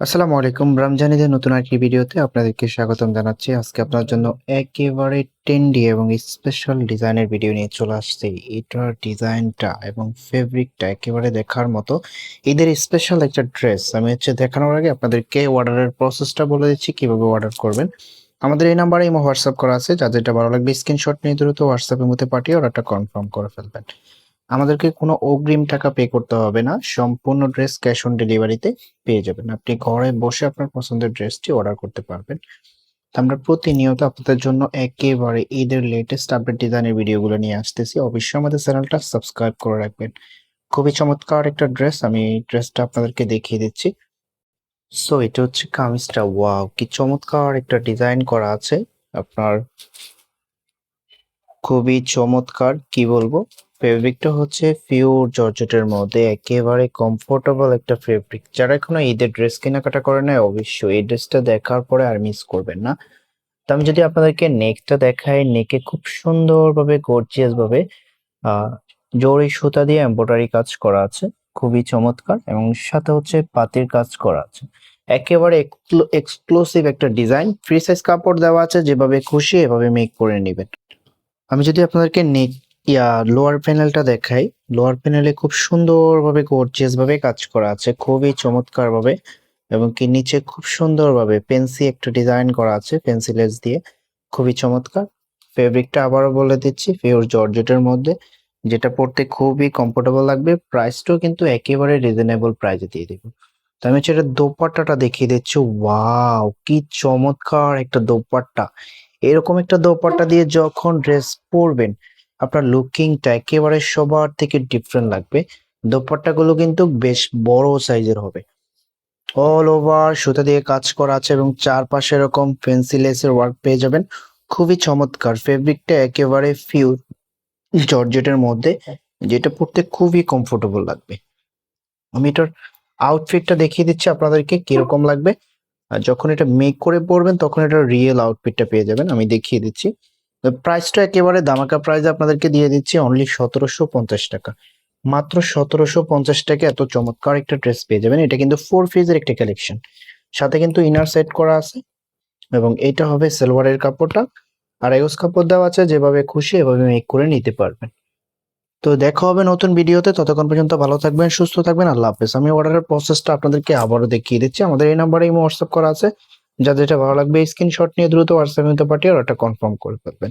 আসসালামু আলাইকুম। রমজানের নতুন আরেকটি ভিডিওতে আপনাদেরকে স্বাগতম জানাচ্ছি। আজকে আপনার জন্য একেবারে ট্রেন্ডি এবং স্পেশাল ডিজাইনের ভিডিও নিয়ে চলে আসছি। এটার ডিজাইনটা এবং ফেব্রিকটা একেবারে দেখার মতো। ঈদের স্পেশাল একটা ড্রেস আমি দেখানোর আগে আপনাদেরকে অর্ডারের প্রসেসটা বলে দিচ্ছি কিভাবে অর্ডার করবেন। আমাদের এই নাম্বারে ইমো হোয়াটসঅ্যাপ করা আছে। যার যেটা ভালো লাগবে স্ক্রিনশট নিয়ে দ্রুত হোয়াটসঅ্যাপের মধ্যে পাঠিয়ে অর্ডারটা কনফার্ম করে ফেলবেন। আমাদেরকে কোনো অগ্রিম টাকা পে করতে হবে না। সম্পূর্ণ ড্রেস ক্যাশ অন ডেলিভারিতে পেয়ে যাবেন। আপনি ঘরে বসে আপনার পছন্দের ড্রেসটি অর্ডার করতে পারবেন। তো আমরা প্রতিনিয়ত আপনাদের জন্য একেবারে ঈদের লেটেস্ট আপডেট ডিজাইনের ভিডিওগুলো নিয়ে আসতেছি। অবশ্যই আমাদের চ্যানেলটা সাবস্ক্রাইব করে রাখবেন। খুবই চমৎকার একটা ড্রেস। আমি এই ড্রেসটা আপনাদেরকে দেখিয়ে দিচ্ছি। সো এটা হচ্ছে কামিজটা। ওয়াও! কি চমৎকার একটা ডিজাইন করা আছে। আপনার খুবই চমৎকার, কি বলবো? ফেব্রিকটা হচ্ছে পিওর জর্জেটের মধ্যে একেবারে কমফোর্টেবল একটা ফেব্রিক। যারা এখনো ঈদের ড্রেস কেনাকাটা করে নাই অবশ্যই এই ড্রেসটা দেখার পরে আর মিস করবেন না। তো আমি যদি আপনাদেরকে নেকটা দেখাই, নেকে খুব সুন্দরভাবে গর্জিয়াস ভাবে আহ জরি সুতা দিয়ে এমব্রয়ডারি কাজ করা আছে, খুবই চমৎকার। এবং সাথে হচ্ছে পাতির কাজ করা আছে। একেবারে এক্সক্লুসিভ একটা ডিজাইন। ফ্রি সাইজ কাপড় দেওয়া আছে, যেভাবে খুশি এভাবে মেক করে নেবেন। আমি যদি আপনাদেরকে নেক লোয়ার প্যানেলটা দেখাই, লোয়ার প্যানেলে খুব সুন্দরভাবে গর্জিয়াস ভাবে কাজ করা আছে, খুবই চমৎকার ভাবে। এবং কি নিচে খুব সুন্দরভাবে পেন্সি একটা ডিজাইন করা আছে পেন্সিল লেস দিয়ে, খুবই চমৎকার। ফেব্রিকটা আবারও বলে দিচ্ছি, পিওর জর্জেটের মধ্যে, যেটা পড়তে খুবই কমফোর্টেবল লাগবে। প্রাইসটাও কিন্তু একেবারে রিজনেবল প্রাইসে দিয়ে দিব। তো আমি হচ্ছে এটা দোপাট্টাটা দেখিয়ে দিচ্ছি। ওয়াও! কি চমৎকার একটা দোপাট্টা। এরকম একটা দোপাট্টা দিয়ে যখন ড্রেস পরবেন, আপনার লুকিংটা একেবারে সবার থেকে ডিফারেন্ট লাগবে। দোপাট্টাগুলো কিন্তু বেশ বড় সাইজের হবে। অল ওভার সুতা দিয়ে কাজ করা আছে এবং চারপাশে এরকম ফেন্সি লেসের ওয়ার্ক পেয়ে যাবেন। খুবই চমৎকার। ফেব্রিকটা একেবারে পিওর জর্জেটের মধ্যে, যেটা পরতে খুবই কমফোর্টেবল লাগবে। আমি এটার আউটফিটটা দেখিয়ে দিচ্ছি আপনাদেরকে কিরকম লাগবে। আর যখন এটা মেক করে পরবেন তখন এটা রিয়েল আউটফিটটা পেয়ে যাবেন। আমি দেখিয়ে দিচ্ছি। প্রাইসটা একেবারে দামাকা প্রাইসে আপনাদেরকে দিয়ে দিচ্ছি, অনলি ১৭৫০ টাকা। মাত্র ১৭৫০ টাকা এত চমৎকার একটা ড্রেস পেয়ে যাবেন। এটা কিন্তু 4 পিসের একটা কালেকশন। সাথে কিন্তু ইনার সেট করা আছে এবং এটা হবে সালোয়ারের কাপড়টা। আর এগোস কাপড় দেওয়া আছে, যেভাবে খুশি এভাবে মেক করে নিতে পারবেন। তো দেখা হবে নতুন ভিডিওতে। ততক্ষণ পর্যন্ত ভালো থাকবেন, সুস্থ থাকবেন। আল্লাহ হাফেজ। আমি অর্ডারের প্রসেসটা আপনাদেরকে আবারও দেখিয়ে দিচ্ছি। আমাদের এই নাম্বারে হোয়াটসঅ্যাপ করা আছে। যার যেটা ভালো লাগবে স্ক্রিনশট নিয়ে দ্রুত হোয়াটসঅ্যাপে পাঠিয়ে অর্ডারটা কনফার্ম করে ফেলবেন।